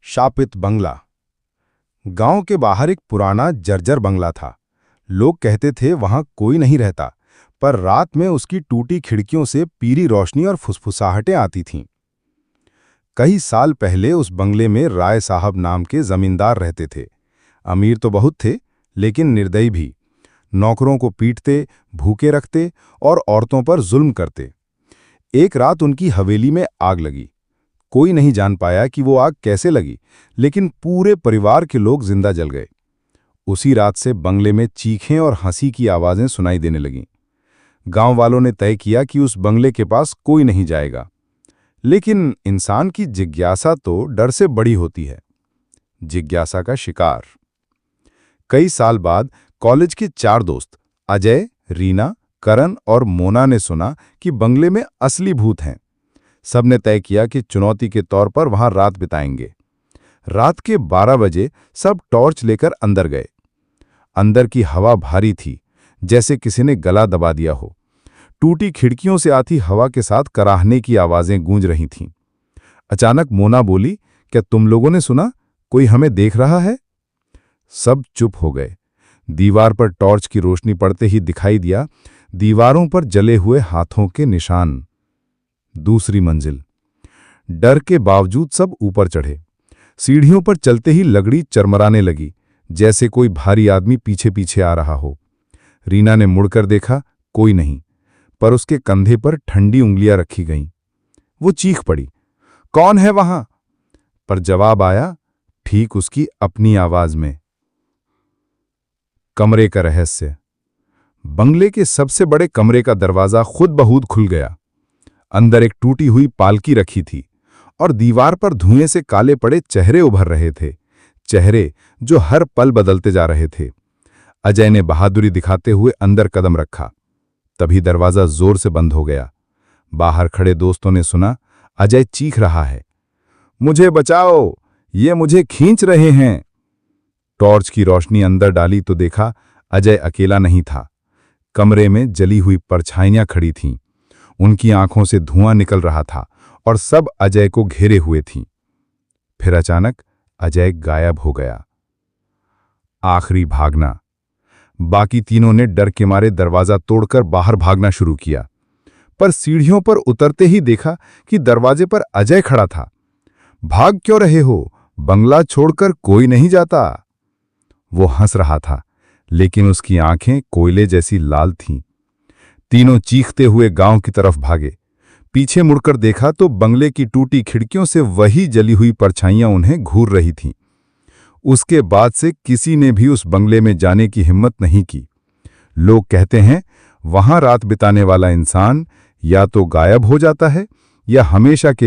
शापित बंगला। गांव के बाहर एक पुराना जर्जर बंगला था। लोग कहते थे वहां कोई नहीं रहता, पर रात में उसकी टूटी खिड़कियों से पीली रोशनी और फुसफुसाहटें आती थीं। कई साल पहले उस बंगले में राय साहब नाम के जमींदार रहते थे। अमीर तो बहुत थे, लेकिन निर्दयी भी। नौकरों को पीटते, भूखे रखते और औरतों पर जुल्म करते। एक रात उनकी हवेली में आग लगी। कोई नहीं जान पाया कि वो आग कैसे लगी, लेकिन पूरे परिवार के लोग जिंदा जल गए। उसी रात से बंगले में चीखें और हंसी की आवाजें सुनाई देने लगीं। गांव वालों ने तय किया कि उस बंगले के पास कोई नहीं जाएगा। लेकिन इंसान की जिज्ञासा तो डर से बड़ी होती है। जिज्ञासा का शिकार। कई साल बाद कॉलेज के 4 दोस्त अजय, रीना, करण और मोना ने सुना कि बंगले में असली भूत हैं। सबने तय किया कि चुनौती के तौर पर वहां रात बिताएंगे। रात के 12 बजे सब टॉर्च लेकर अंदर गए। अंदर की हवा भारी थी, जैसे किसी ने गला दबा दिया हो। टूटी खिड़कियों से आती हवा के साथ कराहने की आवाजें गूंज रही थीं। अचानक मोना बोली, क्या तुम लोगों ने सुना? कोई हमें देख रहा है? सब चुप हो गए। दीवार पर टॉर्च की रोशनी पड़ते ही दिखाई दिया दीवारों पर जले हुए हाथों के निशान। दूसरी मंजिल। डर के बावजूद सब ऊपर चढ़े। सीढ़ियों पर चलते ही लगड़ी चरमराने लगी, जैसे कोई भारी आदमी पीछे पीछे आ रहा हो। रीना ने मुड़कर देखा, कोई नहीं, पर उसके कंधे पर ठंडी उंगलियां रखी गईं। वो चीख पड़ी, कौन है वहां? पर जवाब आया, ठीक उसकी अपनी आवाज में। कमरे का रहस्य। बंगले के सबसे बड़े कमरे का दरवाजा खुद बखुद खुल गया। अंदर एक टूटी हुई पालकी रखी थी और दीवार पर धुएं से काले पड़े चेहरे उभर रहे थे। चेहरे जो हर पल बदलते जा रहे थे। अजय ने बहादुरी दिखाते हुए अंदर कदम रखा। तभी दरवाजा जोर से बंद हो गया। बाहर खड़े दोस्तों ने सुना, अजय चीख रहा है, मुझे बचाओ, ये मुझे खींच रहे हैं। टॉर्च की रोशनी अंदर डाली तो देखा अजय अकेला नहीं था। कमरे में जली हुई परछाइयां खड़ी थीं। उनकी आंखों से धुआं निकल रहा था और सब अजय को घेरे हुए थीं। फिर अचानक अजय गायब हो गया। आखिरी भागना। बाकी तीनों ने डर के मारे दरवाजा तोड़कर बाहर भागना शुरू किया, पर सीढ़ियों पर उतरते ही देखा कि दरवाजे पर अजय खड़ा था। भाग क्यों रहे हो? बंगला छोड़कर कोई नहीं जाता। वो हंस रहा था, लेकिन उसकी आंखें कोयले जैसी लाल थीं। तीनों चीखते हुए गांव की तरफ भागे। पीछे मुड़कर देखा तो बंगले की टूटी खिड़कियों से वही जली हुई परछाइयां उन्हें घूर रही थीं। उसके बाद से किसी ने भी उस बंगले में जाने की हिम्मत नहीं की। लोग कहते हैं वहां रात बिताने वाला इंसान या तो गायब हो जाता है या हमेशा के लिए